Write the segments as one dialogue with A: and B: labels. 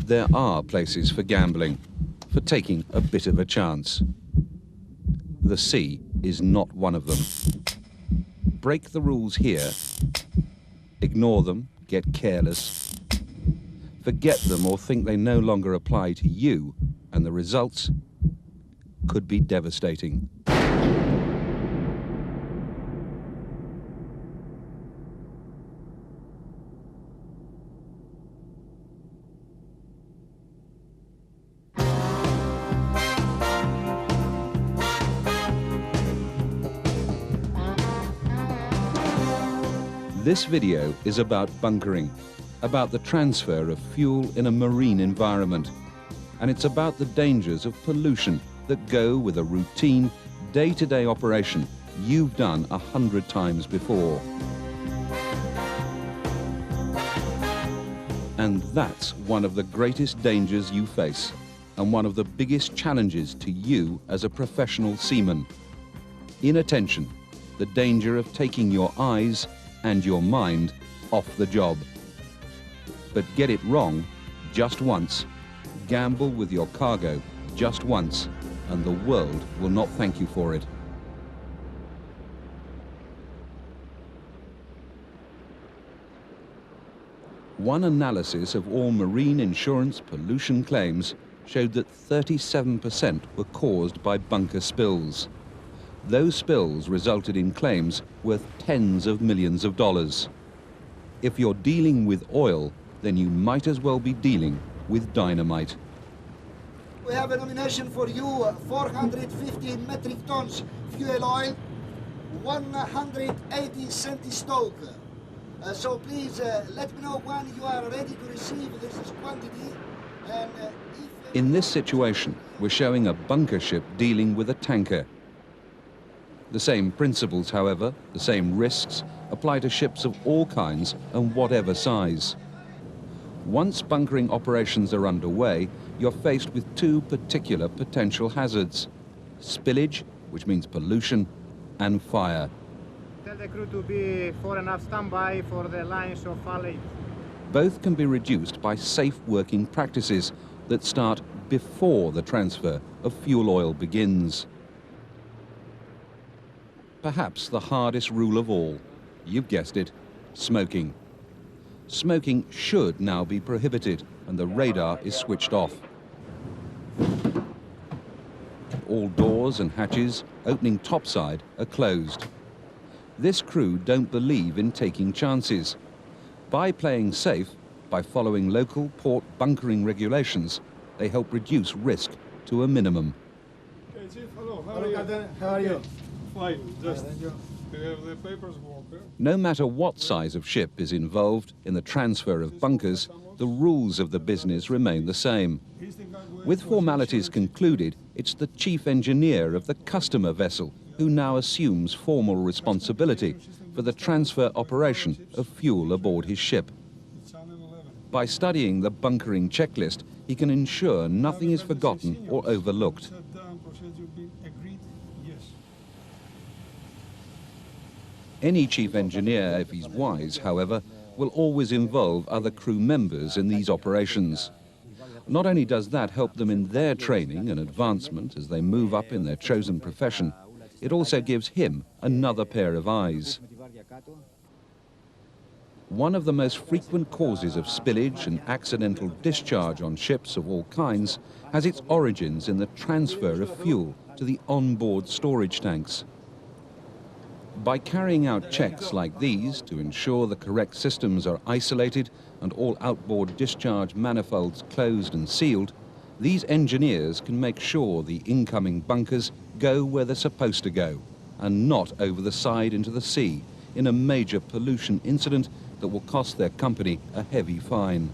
A: There are places for gambling, for taking a bit of a chance. The sea is not one of them. Break the rules here, ignore them, get careless, forget them or think they no longer apply to you, and the results could be devastating. This video is about bunkering, about the transfer of fuel in a marine environment. And it's about the dangers of pollution that go with a routine, day-to-day operation you've done 100 times before. And that's one of the greatest dangers you face, and one of the biggest challenges to you as a professional seaman. Inattention, the danger of taking your eyes and your mind off the job. But get it wrong just once, gamble with your cargo just once, and the world will not thank you for it. One analysis of all marine insurance pollution claims showed that 37% were caused by bunker spills. Those spills resulted in claims worth tens of millions of dollars. If you're dealing with oil, then you might as well be dealing with dynamite.
B: We have a nomination for you, 450 metric tons fuel oil, 180 centi stoke. So please let me know when you are ready to receive this quantity. And
A: in this situation, we're showing a bunker ship dealing with a tanker. The same principles, however, the same risks, apply to ships of all kinds and whatever size. Once bunkering operations are underway, you're faced with two particular potential hazards: spillage, which means pollution, and fire.
C: Tell the crew to be fore and aft standby for the lines of Falley.
A: Both can be reduced by safe working practices that start before the transfer of fuel oil begins. Perhaps the hardest rule of all, you've guessed it, smoking. Smoking should now be prohibited, and the radar is switched off. All doors and hatches opening topside are closed. This crew don't believe in taking chances. By playing safe, by following local port bunkering regulations, they help reduce risk to a minimum.
D: Hey, Chief, hello.
B: Hello, Captain. How are you?
D: Fine. Just do you have the papers work?
A: No matter what size of ship is involved in the transfer of bunkers, the rules of the business remain the same. With formalities concluded, it's the chief engineer of the customer vessel who now assumes formal responsibility for the transfer operation of fuel aboard his ship. By studying the bunkering checklist, he can ensure nothing is forgotten or overlooked. Any chief engineer, if he's wise, however, will always involve other crew members in these operations. Not only does that help them in their training and advancement as they move up in their chosen profession, it also gives him another pair of eyes. One of the most frequent causes of spillage and accidental discharge on ships of all kinds has its origins in the transfer of fuel to the onboard storage tanks. By carrying out checks like these to ensure the correct systems are isolated and all outboard discharge manifolds closed and sealed, these engineers can make sure the incoming bunkers go where they're supposed to go and not over the side into the sea in a major pollution incident that will cost their company a heavy fine.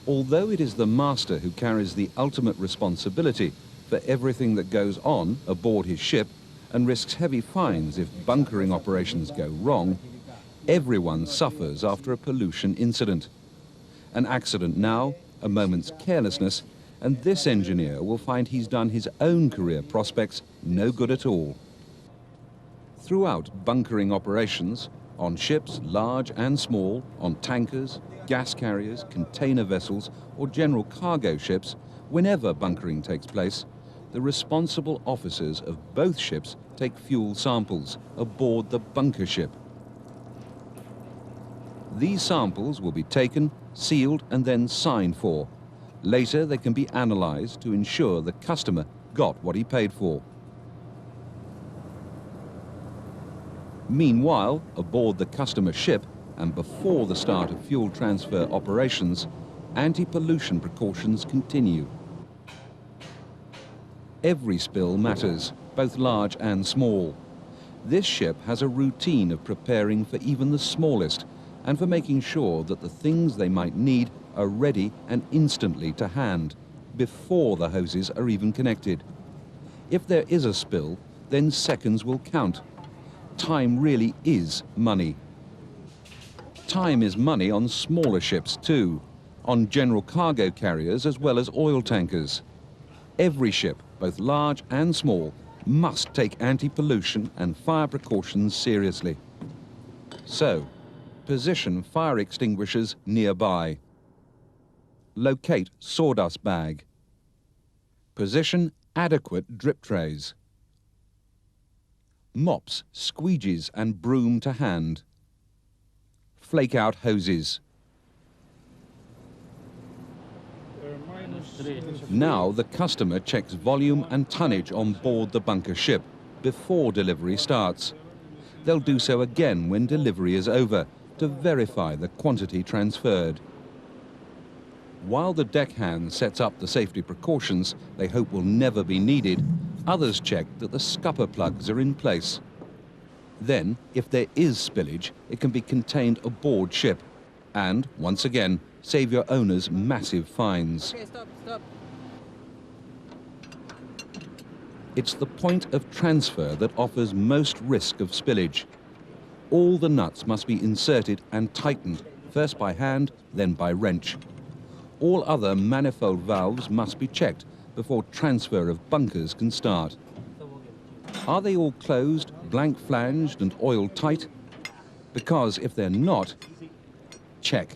A: Although it is the master who carries the ultimate responsibility for everything that goes on aboard his ship and risks heavy fines if bunkering operations go wrong, everyone suffers after a pollution incident. An accident now, a moment's carelessness, and this engineer will find he's done his own career prospects no good at all. Throughout bunkering operations, On ships, large and small, on tankers, gas carriers, container vessels, or general cargo ships, whenever bunkering takes place, the responsible officers of both ships take fuel samples aboard the bunker ship. These samples will be taken, sealed, and then signed for. Later, they can be analysed to ensure the customer got what he paid for. Meanwhile, aboard the customer ship, and before the start of fuel transfer operations, anti-pollution precautions continue. Every spill matters, both large and small. This ship has a routine of preparing for even the smallest, and for making sure that the things they might need are ready and instantly to hand, before the hoses are even connected. If there is a spill, then seconds will count. Time really is money. Time is money on smaller ships too, on general cargo carriers as well as oil tankers. Every ship, both large and small, must take anti-pollution and fire precautions seriously. So, position fire extinguishers nearby. Locate sawdust bag. Position adequate drip trays. Mops, squeegees and broom to hand. Flake out hoses. Now the customer checks volume and tonnage on board the bunker ship before delivery starts. They'll do so again when delivery is over to verify the quantity transferred. While the deckhand sets up the safety precautions they hope will never be needed, others check that the scupper plugs are in place. Then, if there is spillage, it can be contained aboard ship and, once again, save your owners massive fines.
E: Okay, stop.
A: It's the point of transfer that offers most risk of spillage. All the nuts must be inserted and tightened, first by hand, then by wrench. All other manifold valves must be checked before transfer of bunkers can start. Are they all closed, blank flanged and oil tight? Because if they're not, check.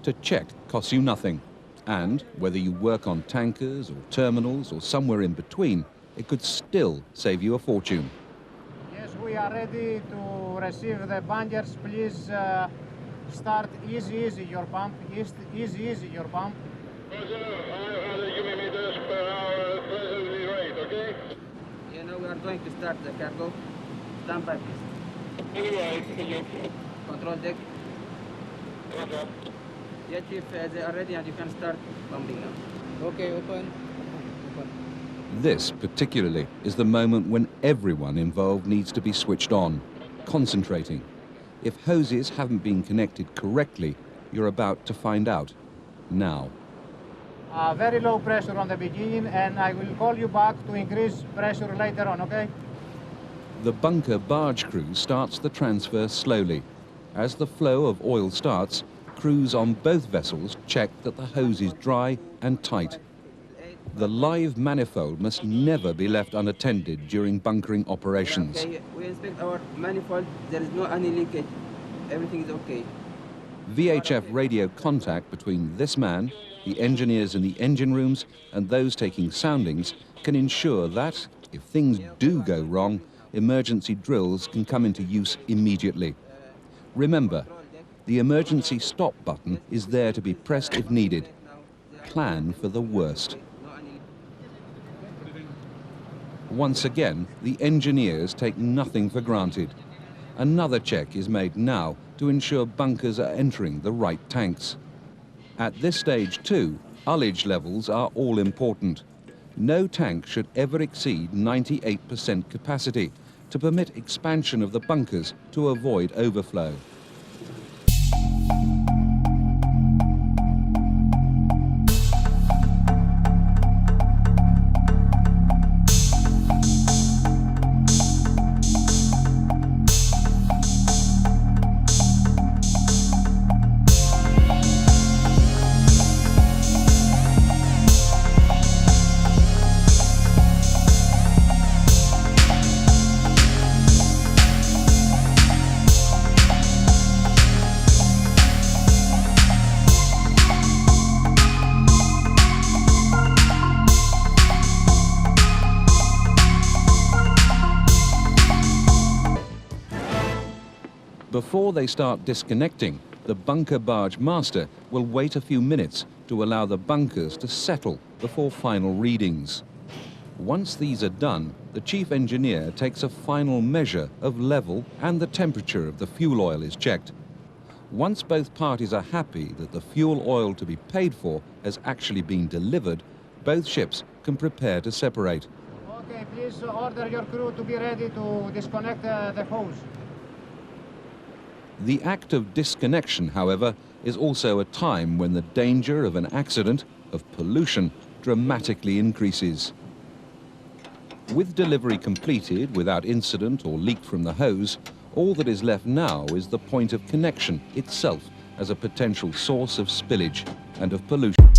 A: To check costs you nothing, and whether you work on tankers or terminals or somewhere in between, it could still save you a fortune.
C: Yes, we are ready to receive the bunkers. Please start easy your pump. Easy your pump.
F: Meters per hour presently rate, okay?
E: Yeah, now we are going to start the cargo. Stand by, please.
F: Anyway, thank you.
E: Control deck.
F: Roger.
E: Yeah, Chief, they are ready and you can start pumping now. Okay, open.
A: This, particularly, is the moment when everyone involved needs to be switched on, concentrating. If hoses haven't been connected correctly, you're about to find out. Now.
C: Very low pressure on the beginning, and I will call you back to increase pressure later on, okay?
A: The bunker barge crew starts the transfer slowly. As the flow of oil starts, crews on both vessels check that the hose is dry and tight. The live manifold must never be left unattended during bunkering operations.
E: Okay, we inspect our manifold. There is no any leakage. Everything is okay.
A: VHF radio contact between this man, the engineers in the engine rooms, and those taking soundings can ensure that, if things do go wrong, emergency drills can come into use immediately. Remember, the emergency stop button is there to be pressed if needed. Plan for the worst. Once again, the engineers take nothing for granted. Another check is made now to ensure bunkers are entering the right tanks. At this stage too, ullage levels are all important. No tank should ever exceed 98% capacity to permit expansion of the bunkers to avoid overflow. Before they start disconnecting, the bunker barge master will wait a few minutes to allow the bunkers to settle before final readings. Once these are done, the chief engineer takes a final measure of level and the temperature of the fuel oil is checked. Once both parties are happy that the fuel oil to be paid for has actually been delivered, both ships can prepare to separate.
C: Okay, please order your crew to be ready to disconnect the hose.
A: The act of disconnection, however, is also a time when the danger of an accident, of pollution, dramatically increases. With delivery completed without incident or leak from the hose, all that is left now is the point of connection itself as a potential source of spillage and of pollution.